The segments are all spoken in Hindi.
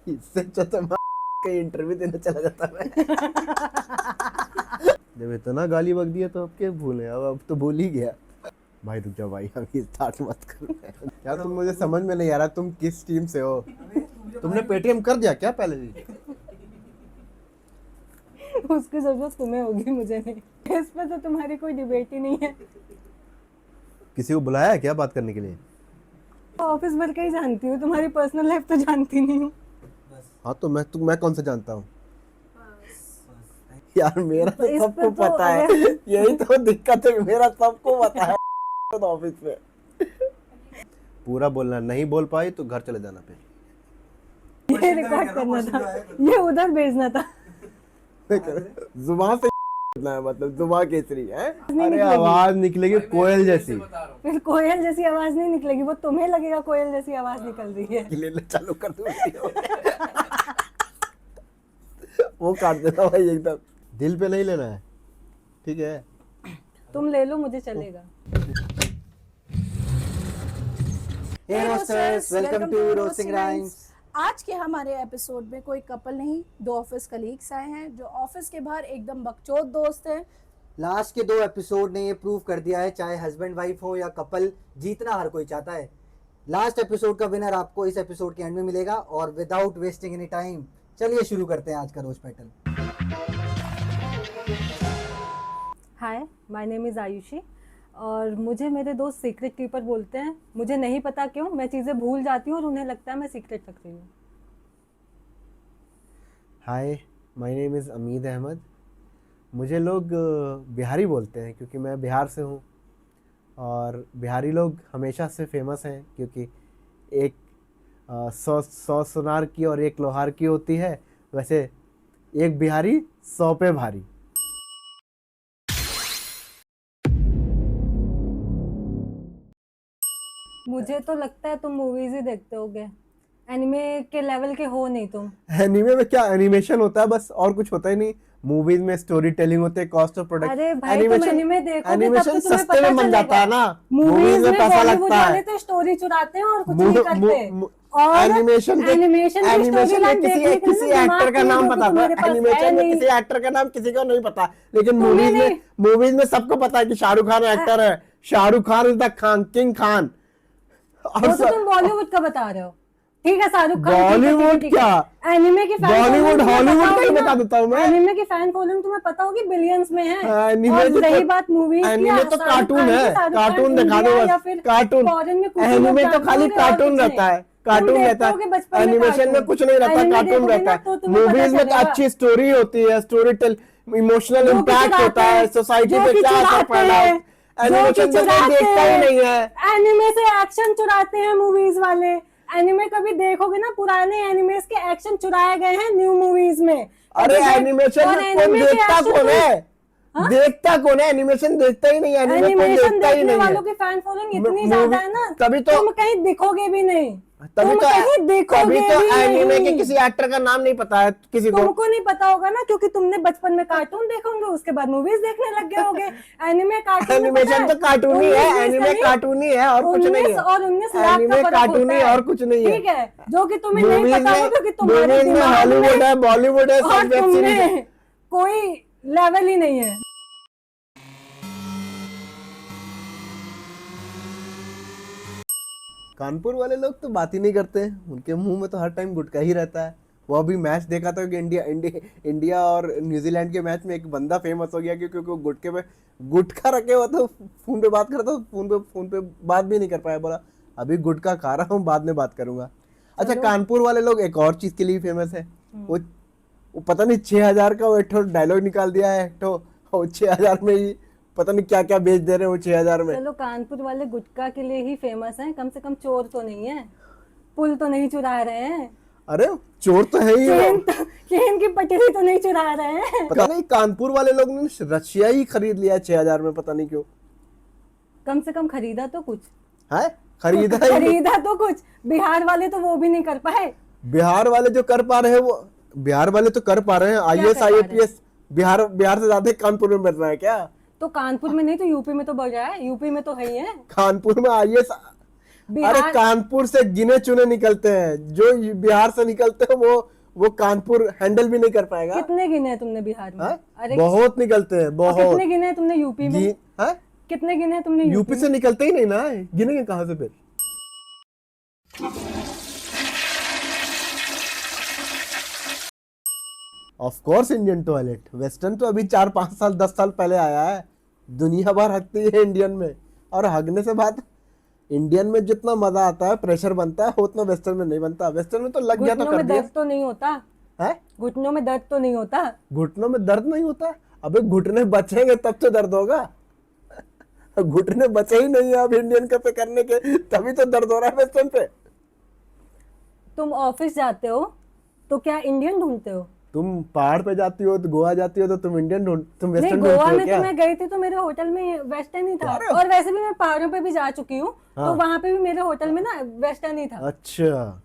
इससे अच्छा तो मैं कहीं इंटरव्यू देने चला जाता मैं। जब इतना गाली बक दिया तो अब क्या भूले, अब तो भूल ही गया। भाई रुक जा भाई, अभी स्टार्ट मत कर यार। तुम मुझे समझ में नहीं आ रहा तुम किस टीम से हो। तुमने पेटीएम कर दिया क्या पहले भी? उसकी जरूरत तुम्हें होगी, मुझे नहीं। इस पर तो तुम्हारी कोई डिबेट ही नहीं है। किसी को बुलाया है क्या बात करने के लिए? ऑफिस वर्क का ही जानती हूँ, तुम्हारी पर्सनल लाइफ तो जानती नहीं हूँ। हाँ तो मैं कौन सा जानता हूँ यार? मेरा तो इस सबको पे तो पता है, यही तो दिक्कत है, मेरा सबको पता है तो ऑफिस में। पूरा बोलना, नहीं बोल पाई तो घर चले जाना पे। ये रिकॉर्ड करना था, ये उधर भेजना था। जुबान से है, मतलब जुबान केसरी है। अरे आवाज निकलेगी कोयल जैसी। फिर कोयल जैसी आवाज नहीं निकलेगी, वो तुम्हें लगेगा कोयल जैसी आवाज निकल रही है। ले चालू कर दूं वो काट देना भाई एकदम। दिल पे नहीं लेना है, ठीक है? तुम ले लो, मुझे चलेगा। Hey roasters, welcome to Roasting Rhymes। आज के हमारे एपिसोड में कोई कपल नहीं, दो ऑफिस कलीग्स आए हैं जो ऑफिस के बाहर एकदम बकचोद दोस्त हैं। लास्ट के 2 एपिसोड ने ये प्रूव कर दिया है, चाहे हस्बैंड वाइफ हो या कपल, जीतना हर कोई चाहता है। लास्ट एपिसोड का विनर आपको इस एपिसोड के एंड में मिलेगा। और विदाउट वेस्टिंग एनी टाइम चलिए शुरू करते हैं आज का roast battle. Hi, my name is Ayushi और मुझे मेरे दोस्त सीक्रेट कीपर बोलते हैं। मुझे नहीं पता क्यों मैं चीज़ें भूल जाती हूँ और उन्हें लगता है मैं सीक्रेट रख रही हूँ। हाय, माय नेम इज़ अमीद अहमद। मुझे लोग बिहारी बोलते हैं क्योंकि मैं बिहार से हूँ। और बिहारी लोग हमेशा से फेमस हैं क्योंकि एक 100 सुनार की और एक लोहार की होती है, वैसे एक बिहारी 100 पे भारी। मुझे तो लगता है तुम मूवीज ही देखते होगे, एनिमे के लेवल के हो नहीं तुम। एनीमे में क्या एनिमेशन होता है बस, और कुछ होता ही नहीं। मूवीज में स्टोरी टेलिंग होती है, कॉस्ट ऑफ प्रोडक्शन। अरे भाई तुम एनिमे देखोगे एनिमेशन तब तो तुम्हें सस्ते पता में बन जाता है ना, मूवीज में पैसा बॉलीवुड लगता वाले है। तो स्टोरी चुराते हैं और कुछ नहीं करते। और एनिमेशन एनिमेशन किसी एक्टर का नाम पता था, एनिमेशन में किसी एक्टर का नाम किसी को नहीं पता, लेकिन मूवीज में सबको पता है कि शाहरुख खान एक्टर है। Shahrukh Khan is the Khan, king Khan. वो तो तुम बॉलीवुड का बता रहे हो, ठीक है? शाहरुख खान बॉलीवुड क्या, एनिमे की फैन बॉलीवुड हॉलीवुड का ही बता देता हूँ मैं। एनिमे की फैन फॉलोइंग तुम्हें पता होगी बिलियंस में है। और रही बात मूवीज की, एनिमे तो कार्टून है, कार्टून दिखा दो बस, कार्टून। एनिमे तो खाली कार्टून रहता है, कार्टून रहता है। एनिमेशन में कुछ नहीं रहता, कार्टून रहता है। मूवीज में तो अच्छी स्टोरी होती है, स्टोरी टेल, इमोशनल इम्पैक्ट होता है, सोसाइटी पे क्या असर पड़ रहा है। एनिमेशन तो कोई देखता ही नहीं है। एनिमे से एक्शन चुराते हैं मूवीज वाले। एनिमे कभी देखोगे ना, पुराने एनिमेस के एक्शन चुराए गए हैं न्यू मूवीज में। अरे एनिमेशन में कौन देखता कौन है? देखता कौन है? एनिमेशन देखता ही नहीं है, एनिमे कोई देखता ही नहीं है। वालों की फैन फॉलोइंग इतनी ज्यादा है ना, तभी तो तुम कहीं दिखोगे भी नहीं। तभी तो एनिमे के किसी एक्टर का नाम नहीं पता है किसी को। तुमको नहीं पता होगा ना क्योंकि तुमने बचपन में कार्टून देखा होंगे, उसके बाद मूवीज देखने लग गए होगे। एनिमे कार्टून, एनिमेशन तो कार्टून ही है, एनिमे कार्टून ही है और कुछ नहीं है। और 19 लाख एनिमे का कार्टून ही और कुछ नहीं है, ठीक है? जो कि तुम्हें नहीं पता होगा क्योंकि तुम्हारे में हॉलीवुड है, बॉलीवुड है, और सब वेब सीरीज है। कोई लेवल ही नहीं है। कानपुर वाले लोग तो बात ही नहीं करते, उनके मुंह में तो हर टाइम गुटखा ही रहता है। वो अभी मैच देखा था कि इंडिया और न्यूजीलैंड के मैच में एक बंदा फेमस हो गया क्योंकि वो गुटखे पे गुटखा रखे हुआ था, फोन पे बात कर रहा था, फोन पे बात भी नहीं कर पाया, बोला अभी गुटखा खा रहा हूँ, बाद में बात करूंगा। अच्छा, कानपुर वाले लोग एक और चीज के लिए फेमस है, वो पता नहीं 6000 का वो एक डायलॉग निकाल दिया है, तो 6000 में ही पता नहीं क्या क्या बेच दे रहे हैं वो 6000 में। चलो, कानपुर वाले गुटखा के लिए ही फेमस हैं, कम से कम चोर तो नहीं है, पुल तो नहीं चुरा रहे हैं। अरे चोर तो है ही, ट्रेन की पटरी तो नहीं चुरा रहे हैं। पता नहीं कानपुर वाले लोग ने रशिया ही खरीद लिया 6000 में, पता नहीं क्यों। कम से कम खरीदा तो कुछ है, खरीदा तो कुछ। बिहार वाले तो वो भी नहीं कर पाए। बिहार वाले जो कर पा रहे हैं वो, बिहार वाले तो कर पा रहे हैं, IAS IPS बिहार से ज्यादा कानपुर में बढ़ रहा है क्या? तो कानपुर में नहीं तो यूपी में तो बढ़ रहा है, यूपी में तो है ही है। कानपुर में IAS अरे कानपुर से गिने चुने निकलते हैं, जो बिहार से निकलते हैं वो कानपुर हैंडल भी नहीं कर पाएगा। कितने गिने हैं तुमने बिहार में? हाँ? अरे बहुत निकलते हैं, और बहुत। कितने गिने हैं तुमने यूपी में? हाँ? कितने गिने हैं तुमने यूपी से निकलते ही नहीं ना, गिनेंगे कहाँ से फिर? Of course Indian toilet. Western तो अभी 4-5 साल 10 साल पहले आया है। दुनिया भर हकती है इंडियन में, और हगने से बात, इंडियन में जितना मजा आता है, प्रेशर बनता है, उतना वेस्टर्न में नहीं बनता। वेस्टर्न में तो लग गया तो घुटनों कर में दिया दर्द तो नहीं होता? है। घुटनों में दर्द तो नहीं होता? घुटनों में दर्द नहीं होता? अबे घुटने बचेंगे तब तो दर्द होगा। घुटने बचे ही नहीं है अब इंडियन पे करने के, तभी तो दर्द हो रहा है वेस्टर्न पे। तुम ऑफिस जाते हो तो क्या इंडियन ढूंढते हो? तुम पहाड़ पे जाती हो तो गोवा जाती हो तो तुम इंडियन ढूंढ, तुम नहीं, वेस्टर्न गोवा ढूंढती हो में क्या? तो मैं गई थी तो मेरे होटल में वेस्टर्न ही था। अरे! और वैसे भी मैं पहाड़ों पे भी जा चुकी हूँ, तो हाँ। वहां पे भी मेरे होटल में ना वेस्टर्न ही था। अच्छा,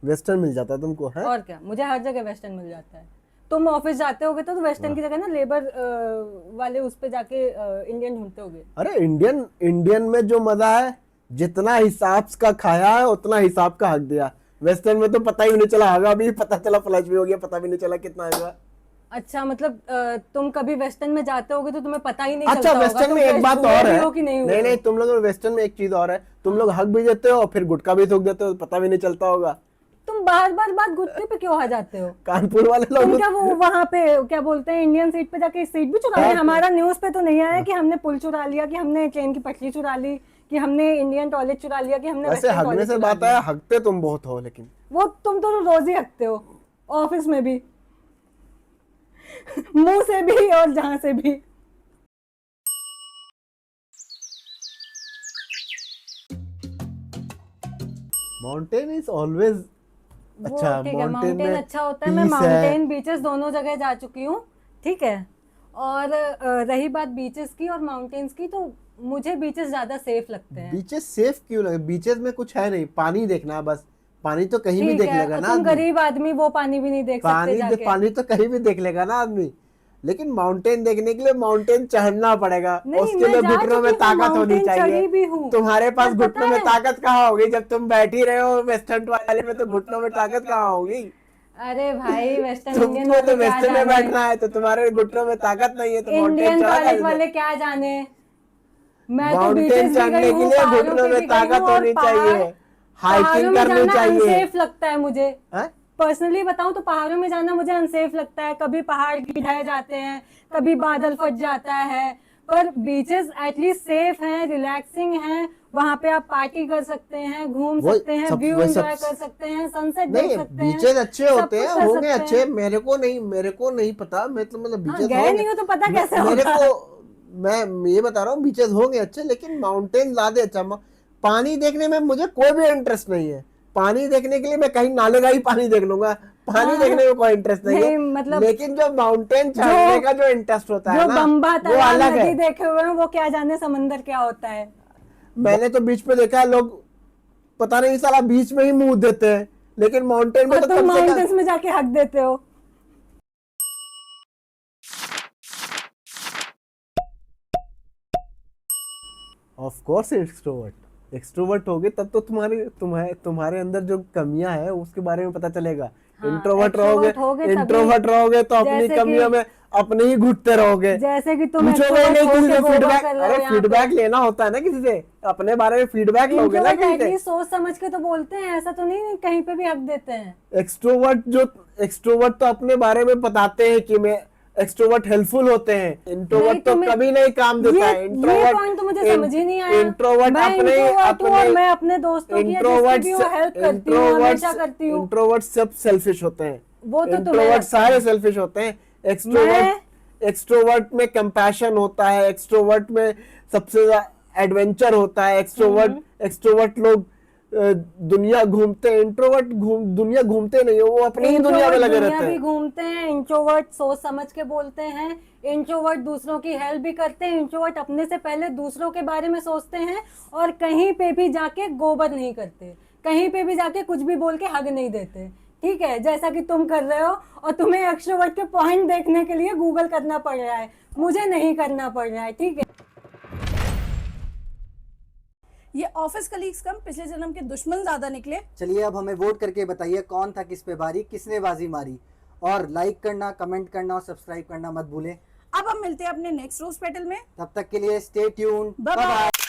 वेस्टर्न मिल जाता है तुमको है? और क्या, मुझे हर जगह वेस्टर्न मिल जाता है। तुम ऑफिस जाते होगे तो वेस्टर्न की जगह ना लेबर वाले उस पे जाके इंडियन ढूंढते होगे। अरे इंडियन में जो मजा है, जितना हिसाब का खाया है उतना हिसाब का हक दिया। वेस्टर्न में तो पता ही नहीं चला, हगा भी पता चला, फ्लश भी हो गया, पता भी नहीं चला कितना आएगा। अच्छा, मतलब तुम कभी वेस्टर्न में जाते होगे तो तुम्हें पता ही नहीं अच्छा, चलता होगा वेस्टर्न में तुम एक बात हुए और भी है। हो कि नहीं हुए नहीं हो। नहीं, तुम लोग वेस्टर्न में एक चीज और है, तुम लोग हक भी देते हो और फिर गुटखा भी थूक देते हो, पता भी नहीं चलता होगा। तुम बार बार बात घुटने पे क्यों आ जाते हो? कानपुर वाले तुम लोग क्या वो वहां पे क्या बोलते हैं, इंडियन सीट पे जाके सीट भी चुरा ली? हमारा न्यूज पे तो नहीं आया कि हमने पुल चुरा लिया, कि हमने ट्रेन की पटरी चुरा ली, कि हमने इंडियन टॉयलेट चुरा लिया, कि हमने ऐसे वेस्टर्न हगने टॉयलेट से चुरा बात लिया। है, हकते तुम बहुत हो लेकिन। वो तुम तो रोज ही हकते हो, ऑफिस में भी, मुंह से भी और जहां से भी। माउंटेन इज ऑलवेज वो अच्छा। ठीक है, माउंटेन में अच्छा होता है। मैं peace है। माउंटेन बीचेस दोनों जगह जा चुकी हूँ, ठीक है। और रही बात बीचेस की और माउंटेन्स की, तो मुझे बीचेस ज्यादा सेफ लगते हैं। बीचेस सेफ क्यों लगे? बीचेस में कुछ है नहीं, पानी देखना है बस। पानी तो कहीं भी ठीक देख है, लेगा और ना तुम आदमी। गरीब आदमी वो पानी भी नहीं देख सकते जाके। पानी तो कहीं भी देख लेगा ना आदमी, लेकिन माउंटेन देखने के लिए माउंटेन चढ़ना पड़ेगा। नहीं, उसके मैं लिए जा घुटनों में चुकी हूँ, ताकत होनी माउंटेन चाहिए। चढ़ी भी हूँ। तुम्हारे पास पर पता घुटनों में है- ताकत कहाँ होगी? जब तुम बैठी रहे हो वेस्टर्न वाले में, तो घुटनों में ताकत कहाँ होगी? अरे भाई, वेस्टर्न इंडियन तुमको तो वाले क्या वेस्टर्न में जाने, बैठना है, तो तुम्हारे घुटनों में ताकत नहीं है, तो माउंटेन इंडियन चढ़ा टॉयलेट कैसे? वाले क्या जाने। मैं तो माउंटेन बीचेस भी चढ़ने गई के हूँ, लिए पहाड़ों घुटनों पे में भी गई हूँ, ताकत और होनी पहाड़ों चाहिए, हाइकिंग में करनी जाना चाहिए। अनसेफ लगता है मुझे। हैं? पर्सनली बताऊं तो पहाड़ों में जाना मुझे अनसेफ लगता है। कभी पहाड़ गिर जाते हैं, कभी बादल फट जाता है, पर बीचेस एटलीस्ट सेफ हैं, रिलैक्सिंग हैं। वहां पे आप पार्टी कर सकते हैं, घूम वो सकते हैं, सब- व्यू वो सब- एंजॉय कर सकते हैं, सनसेट देख नहीं, सकते हैं। बीचेस अच्छे सब होते कुछ हैं, कर होंगे सकते अच्छे। हैं। मेरे को नहीं पता, मैं तो मतलब हाँ, बीचेस गए होंगे। नहीं हो तो पता कैसे मेरे होगा? को, मैं ये बता रहा हूँ बीचेस होंगे अच्छे, लेकिन माउंटेन ज्यादा अच्छा। पानी देखने में मुझे कोई भी इंटरेस्ट नहीं है। पानी देखने के लिए मैं कहीं नाले का ही पानी देख लूंगा, पानी देखने में कोई इंटरेस्ट नहीं नहीं, है। मतलब लेकिन जो माउंटेन चढ़ने का जो इंटरेस्ट होता है जो ना, बम्बा वो तालाब अलग नदी है। देखे हुए हैं, वो क्या जाने समंदर क्या होता है। मैंने तो बीच पे देखा है, लोग पता नहीं साला बीच में ही मुंह देते हैं, लेकिन माउंटेन में और तो तुम कम से माउंटेन्स कम। में जाके हक देते हो। ऑफ कोर्स एक्सट्रोवर्ट होगे तब तो तुम्हारे अंदर जो कमियां है उसके बारे में पता चलेगा। हाँ, इंट्रोवर्ट extrovert होगे तभी- इंट्रोवर्ट रहोगे तो अपनी जैसे कमियों कि- में अपने ही घुटते रहोगे। जैसे कि तुम पूछोगे extrovert नहीं किसी होके से गोवा फीडबैक। कर रहे हो अरे यहाँ पे। फीडबैक लेना होता है ना किसी से, अपने बारे में फीडबैक लोगे ना इंट्रोवर्ट किसी से। एटलीस्ट सोच समझ के तो बोलते हैं, ऐसा तो नहीं कहीं पे भी हक देते हैं। एक्सट्रोवर्ट तो अपने बारे में बताते हैं कि मैं एक्सट्रोवर्ट हेल्पफुल होते हैं। इंट्रोवर्ट नहीं, तो तुम्हें- कभी नहीं काम देता है। ये पॉइंट तो मुझे समझ ही नहीं आया। इंट्रोवर्ट मैं अपने इंट्रोवर्ट हूँ और मैं अपने दोस्तों की या जिसकी भी वो हेल्प करती हूँ, हमेशा करती हूँ। इंट्रोवर्ट सब सेल्फिश होते हैं। वो तो तुम्हें इंट्रोवर्ट लगता है। सारे सेल्फिश होते हैं। एक्सट्रोवर्ट में कंपैशन होता है, एक्सट्रोवर्ट में सबसे ज्यादा एडवेंचर होता है। एक्सट्रोवर्ट लोग दुनिया घूमते हैं। इंट्रोवर्ट दुनिया घूमते नहीं है, वो अपनी ही दुनिया में लगे रहते भी हैं। घूमते हैं। इंट्रोवर्ट सोच समझ के बोलते हैं। इंट्रोवर्ट दूसरों की हेल्प भी करते हैं। इंट्रोवर्ट अपने से पहले दूसरों के बारे में सोचते हैं और कहीं पे भी जाके गोबर नहीं करते, कहीं पे भी जाके कुछ भी बोल के हग नहीं देते। ठीक है, जैसा कि तुम कर रहे हो, और तुम्हें एक्सट्रोवर्ट के पॉइंट देखने के लिए गूगल करना पड़ रहा है, मुझे नहीं करना पड़ रहा है। ठीक है, ये ऑफिस कलीग्स कम पिछले जन्म के दुश्मन ज्यादा निकले। चलिए अब हमें वोट करके बताइए कौन था किस पे भारी, किसने बाजी मारी। और लाइक करना, कमेंट करना और सब्सक्राइब करना मत भूलें। अब हम मिलते हैं अपने नेक्स्ट रोज पेटल में। तब तक के लिए stay tuned, bye bye bye. Bye.